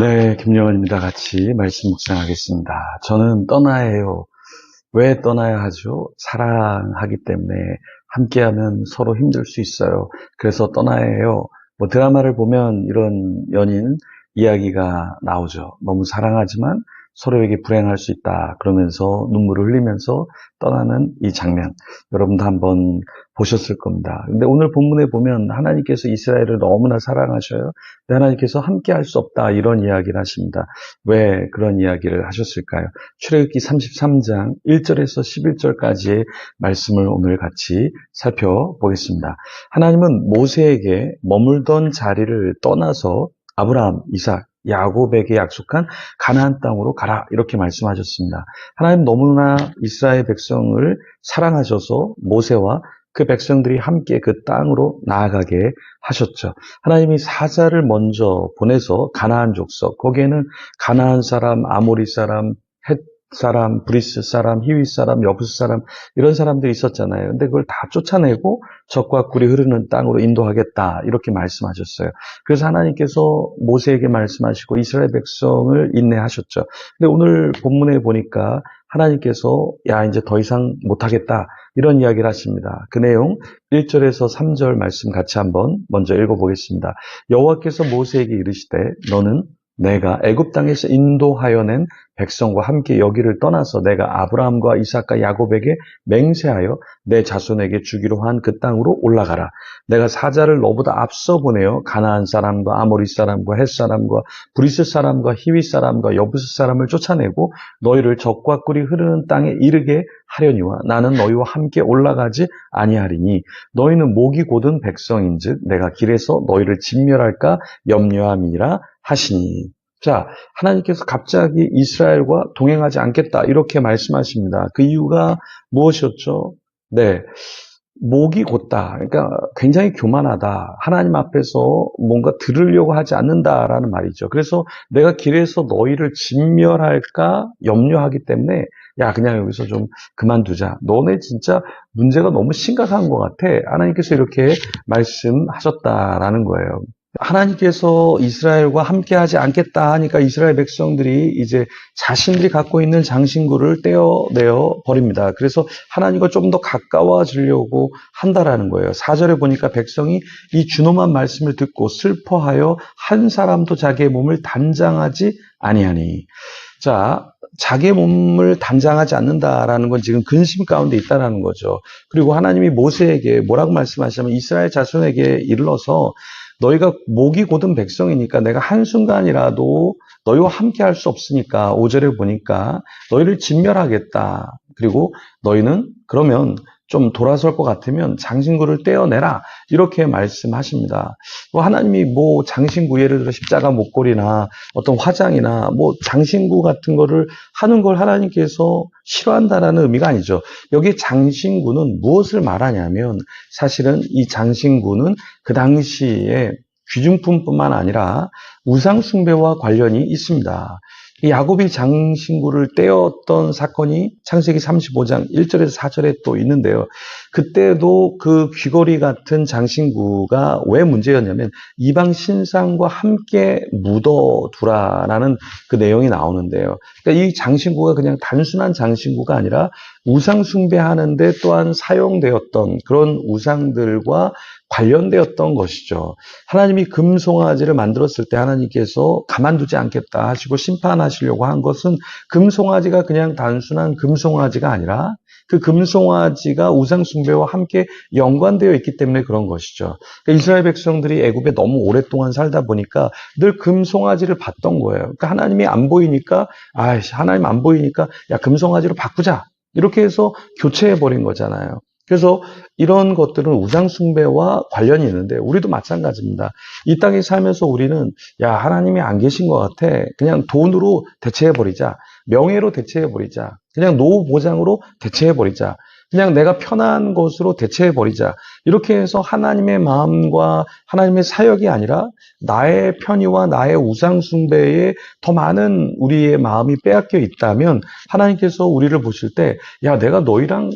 네, 김영원입니다. 같이 말씀 묵상하겠습니다. 저는 떠나야 해요. 왜 떠나야 하죠? 사랑하기 때문에 함께하면 서로 힘들 수 있어요. 그래서 떠나야 해요. 뭐 드라마를 보면 이런 연인 이야기가 나오죠. 너무 사랑하지만 서로에게 불행할 수 있다. 그러면서 눈물을 흘리면서 떠나는 이 장면. 여러분도 한번 보셨을 겁니다. 근데 오늘 본문에 보면 하나님께서 이스라엘을 너무나 사랑하셔요. 근데 하나님께서 함께 할 수 없다. 이런 이야기를 하십니다. 왜 그런 이야기를 하셨을까요? 출애굽기 33장 1절에서 11절까지의 말씀을 오늘 같이 살펴보겠습니다. 하나님은 모세에게 머물던 자리를 떠나서 아브라함, 이삭, 야곱에게 약속한 가나안 땅으로 가라 이렇게 말씀하셨습니다. 하나님 너무나 이스라엘 백성을 사랑하셔서 모세와 그 백성들이 함께 그 땅으로 나아가게 하셨죠. 하나님이 사자를 먼저 보내서 가나안 족속, 거기에는 가나안 사람, 아모리 사람, 헷 사람, 브리스 사람, 히윗 사람, 여부스 사람 이런 사람들이 있었잖아요. 근데 그걸 다 쫓아내고 적과 꿀이 흐르는 땅으로 인도하겠다 이렇게 말씀하셨어요. 그래서 하나님께서 모세에게 말씀하시고 이스라엘 백성을 인내하셨죠. 근데 오늘 본문에 보니까 하나님께서 야 이제 더 이상 못하겠다 이런 이야기를 하십니다. 그 내용 1절에서 3절 말씀 같이 한번 먼저 읽어보겠습니다. 여호와께서 모세에게 이르시되 너는 내가 애굽 땅에서 인도하여 낸 백성과 함께 여기를 떠나서 내가 아브라함과 이삭과 야곱에게 맹세하여 내 자손에게 주기로 한 그 땅으로 올라가라. 내가 사자를 너보다 앞서 보내어 가나안 사람과 아모리 사람과 헷 사람과 브리스 사람과 히윗 사람과 여부스 사람을 쫓아내고 너희를 적과 꿀이 흐르는 땅에 이르게 하려니와 나는 너희와 함께 올라가지 아니하리니 너희는 목이 곧은 백성인즉 내가 길에서 너희를 진멸할까 염려함이라 하시니. 자, 하나님께서 갑자기 이스라엘과 동행하지 않겠다 이렇게 말씀하십니다. 그 이유가 무엇이었죠? 네, 목이 곧다. 그러니까 굉장히 교만하다. 하나님 앞에서 뭔가 들으려고 하지 않는다라는 말이죠. 그래서 내가 길에서 너희를 진멸할까 염려하기 때문에 야 그냥 여기서 좀 그만두자. 너네 진짜 문제가 너무 심각한 것 같아. 하나님께서 이렇게 말씀하셨다라는 거예요. 하나님께서 이스라엘과 함께 하지 않겠다 하니까 이스라엘 백성들이 이제 자신들이 갖고 있는 장신구를 떼어내어 버립니다. 그래서 하나님과 좀 더 가까워지려고 한다라는 거예요. 4절에 보니까 백성이 이 준엄한 말씀을 듣고 슬퍼하여 한 사람도 자기의 몸을 단장하지 아니하니. 자, 자기의 몸을 단장하지 않는다라는 건 지금 근심 가운데 있다라는 거죠. 그리고 하나님이 모세에게 뭐라고 말씀하시냐면 이스라엘 자손에게 이르러서 너희가 목이 곧은 백성이니까 내가 한순간이라도 너희와 함께 할 수 없으니까 5절에 보니까 너희를 진멸하겠다. 그리고 너희는 그러면 좀 돌아설 것 같으면 장신구를 떼어내라. 이렇게 말씀하십니다. 하나님이 뭐 장신구 예를 들어 십자가 목걸이나 어떤 화장이나 뭐 장신구 같은 거를 하는 걸 하나님께서 싫어한다라는 의미가 아니죠. 여기 장신구는 무엇을 말하냐면 사실은 이 장신구는 그 당시에 귀중품뿐만 아니라 우상숭배와 관련이 있습니다. 이 야곱이 장신구를 떼었던 사건이 창세기 35장 1절에서 4절에 또 있는데요. 그때도 그 귀걸이 같은 장신구가 왜 문제였냐면 이방 신상과 함께 묻어두라라는 그 내용이 나오는데요. 그러니까 이 장신구가 그냥 단순한 장신구가 아니라 우상 숭배하는데 또한 사용되었던 그런 우상들과 관련되었던 것이죠. 하나님이 금송아지를 만들었을 때 하나님께서 가만두지 않겠다 하시고 심판하시려고 한 것은 금송아지가 그냥 단순한 금송아지가 아니라 그 금송아지가 우상숭배와 함께 연관되어 있기 때문에 그런 것이죠. 그러니까 이스라엘 백성들이 애굽에 너무 오랫동안 살다 보니까 늘 금송아지를 봤던 거예요. 그러니까 하나님이 안 보이니까 하나님 안 보이니까 야 금송아지로 바꾸자. 이렇게 해서 교체해버린 거잖아요. 그래서 이런 것들은 우상숭배와 관련이 있는데 우리도 마찬가지입니다. 이 땅에 살면서 우리는 야 하나님이 안 계신 것 같아. 그냥 돈으로 대체해버리자. 명예로 대체해버리자. 그냥 노후 보장으로 대체해버리자. 그냥 내가 편한 것으로 대체해버리자. 이렇게 해서 하나님의 마음과 하나님의 사역이 아니라 나의 편의와 나의 우상숭배에 더 많은 우리의 마음이 빼앗겨 있다면 하나님께서 우리를 보실 때 야 내가 너희랑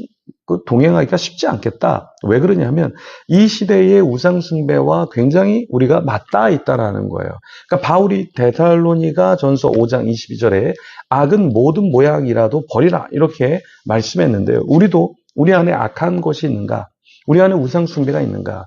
동행하기가 쉽지 않겠다. 왜 그러냐면 이 시대의 우상숭배와 굉장히 우리가 맞닿아 있다라는 거예요. 그러니까 바울이 데살로니가 전서 5장 22절에 악은 모든 모양이라도 버리라 이렇게 말씀했는데요. 우리도 우리 안에 악한 것이 있는가? 우리 안에 우상숭배가 있는가?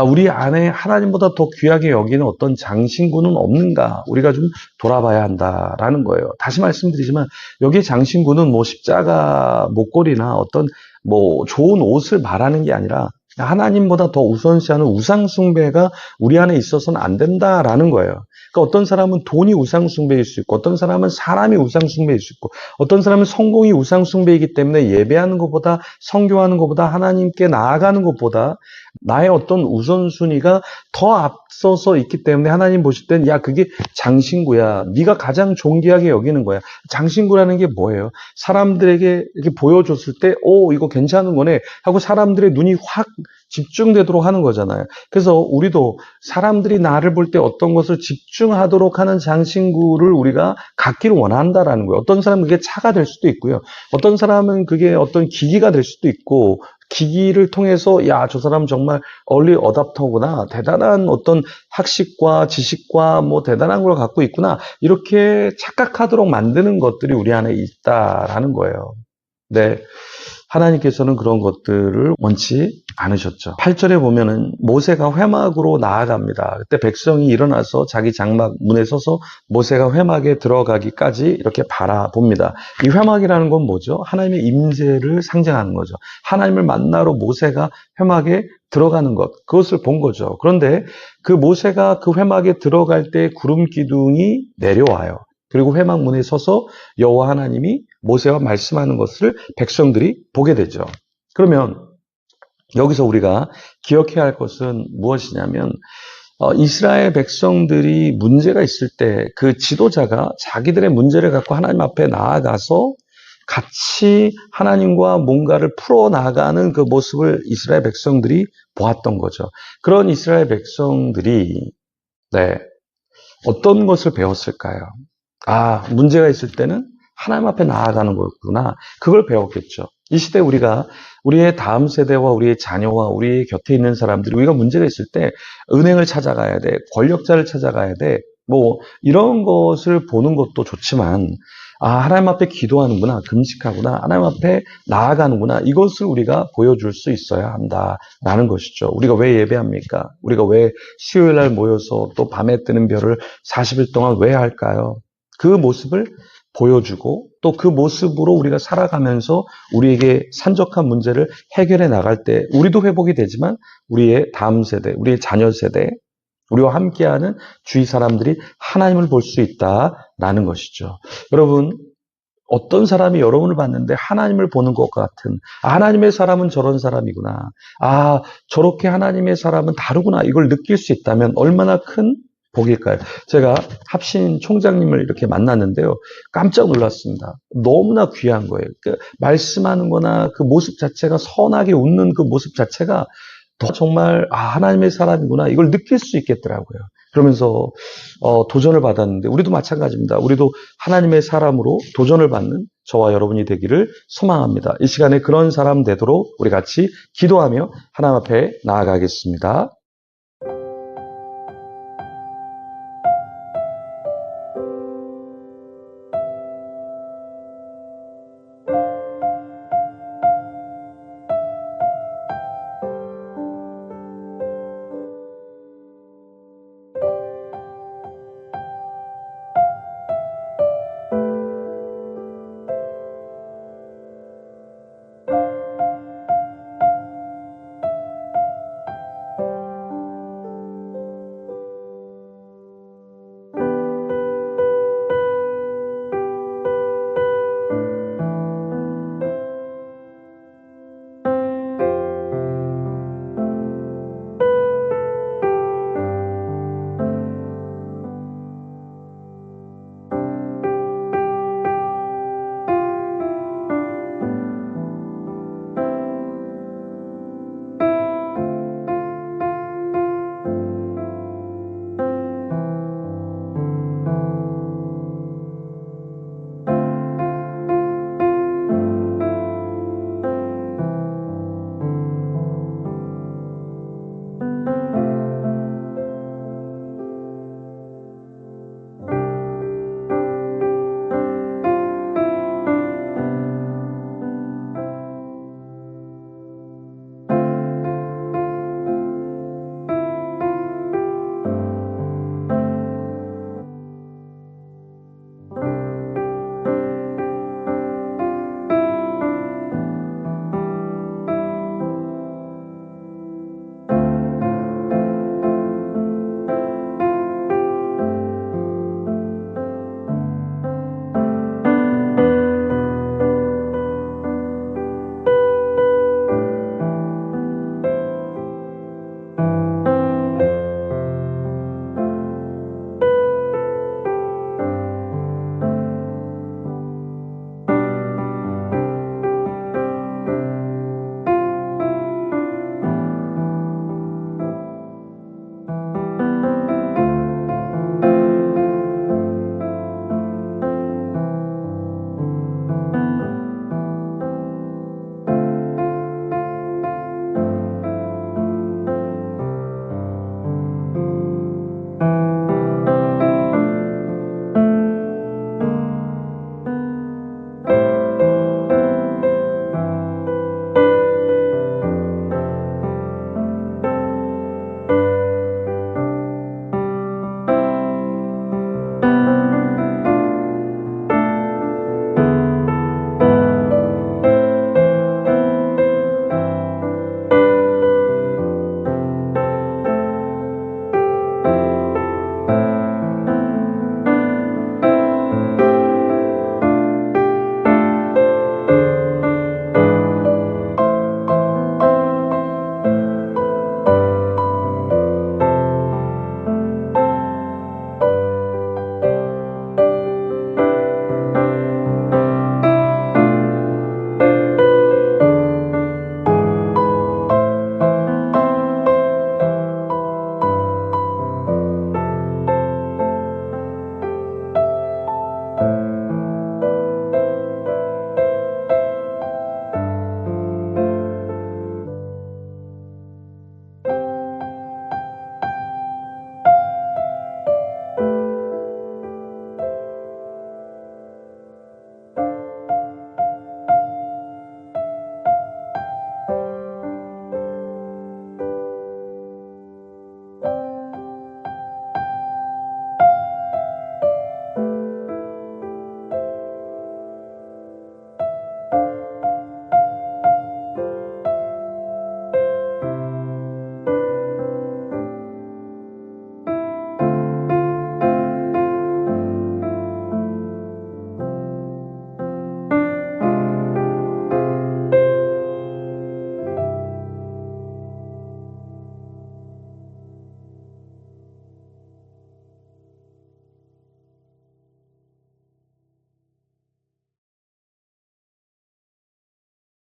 우리 안에 하나님보다 더 귀하게 여기는 어떤 장신구는 없는가? 우리가 좀 돌아봐야 한다라는 거예요. 다시 말씀드리지만 여기 장신구는 뭐 십자가 목걸이나 어떤 뭐 좋은 옷을 말하는 게 아니라 하나님보다 더 우선시하는 우상숭배가 우리 안에 있어서는 안 된다라는 거예요. 그러니까 어떤 사람은 돈이 우상숭배일 수 있고, 어떤 사람은 사람이 우상숭배일 수 있고, 어떤 사람은 성공이 우상숭배이기 때문에 예배하는 것보다, 성교하는 것보다, 하나님께 나아가는 것보다 나의 어떤 우선순위가 더 앞서서 있기 때문에 하나님 보실 땐 야, 그게 장신구야. 네가 가장 존귀하게 여기는 거야. 장신구라는 게 뭐예요? 사람들에게 이렇게 보여줬을 때 이거 괜찮은 거네 하고 사람들의 눈이 확 집중되도록 하는 거잖아요. 그래서 우리도 사람들이 나를 볼 때 어떤 것을 집중하도록 하는 장신구를 우리가 갖기를 원한다라는 거예요. 어떤 사람은 그게 차가 될 수도 있고요. 어떤 사람은 그게 어떤 기기가 될 수도 있고, 기기를 통해서 야, 저 사람 정말 얼리 어답터구나. 대단한 어떤 학식과 지식과 뭐 대단한 걸 갖고 있구나. 이렇게 착각하도록 만드는 것들이 우리 안에 있다라는 거예요. 네. 하나님께서는 그런 것들을 원치 않으셨죠. 8절에 보면은 모세가 회막으로 나아갑니다. 그때 백성이 일어나서 자기 장막 문에 서서 모세가 회막에 들어가기까지 이렇게 바라봅니다. 이 회막이라는 건 뭐죠? 하나님의 임재를 상징하는 거죠. 하나님을 만나러 모세가 회막에 들어가는 것, 그것을 본 거죠. 그런데 그 모세가 그 회막에 들어갈 때 구름 기둥이 내려와요. 그리고 회막 문에 서서 여호와 하나님이 모세와 말씀하는 것을 백성들이 보게 되죠. 그러면 여기서 우리가 기억해야 할 것은 무엇이냐면 이스라엘 백성들이 문제가 있을 때 그 지도자가 자기들의 문제를 갖고 하나님 앞에 나아가서 같이 하나님과 뭔가를 풀어나가는 그 모습을 이스라엘 백성들이 보았던 거죠. 그런 이스라엘 백성들이 어떤 것을 배웠을까요? 문제가 있을 때는 하나님 앞에 나아가는 거구나. 그걸 배웠겠죠. 이 시대 우리가 우리의 다음 세대와 우리의 자녀와 우리의 곁에 있는 사람들이 우리가 문제가 있을 때 은행을 찾아가야 돼. 권력자를 찾아가야 돼. 뭐 이런 것을 보는 것도 좋지만 하나님 앞에 기도하는구나. 금식하구나. 하나님 앞에 나아가는구나. 이것을 우리가 보여줄 수 있어야 한다라는 것이죠. 우리가 왜 예배합니까? 우리가 왜 수요일 날 모여서 또 밤에 뜨는 별을 40일 동안 왜 할까요? 그 모습을 보여주고 또 그 모습으로 우리가 살아가면서 우리에게 산적한 문제를 해결해 나갈 때 우리도 회복이 되지만 우리의 다음 세대, 우리의 자녀 세대, 우리와 함께하는 주위 사람들이 하나님을 볼 수 있다라는 것이죠. 여러분, 어떤 사람이 여러분을 봤는데 하나님을 보는 것 같은 하나님의 사람은 저런 사람이구나. 저렇게 하나님의 사람은 다르구나. 이걸 느낄 수 있다면 얼마나 큰 복일까요? 제가 합신 총장님을 이렇게 만났는데요. 깜짝 놀랐습니다. 너무나 귀한 거예요. 말씀하는 거나 그 모습 자체가 선하게 웃는 그 모습 자체가 정말 하나님의 사람이구나. 이걸 느낄 수 있겠더라고요. 그러면서 도전을 받았는데 우리도 마찬가지입니다. 우리도 하나님의 사람으로 도전을 받는 저와 여러분이 되기를 소망합니다. 이 시간에 그런 사람 되도록 우리 같이 기도하며 하나님 앞에 나아가겠습니다.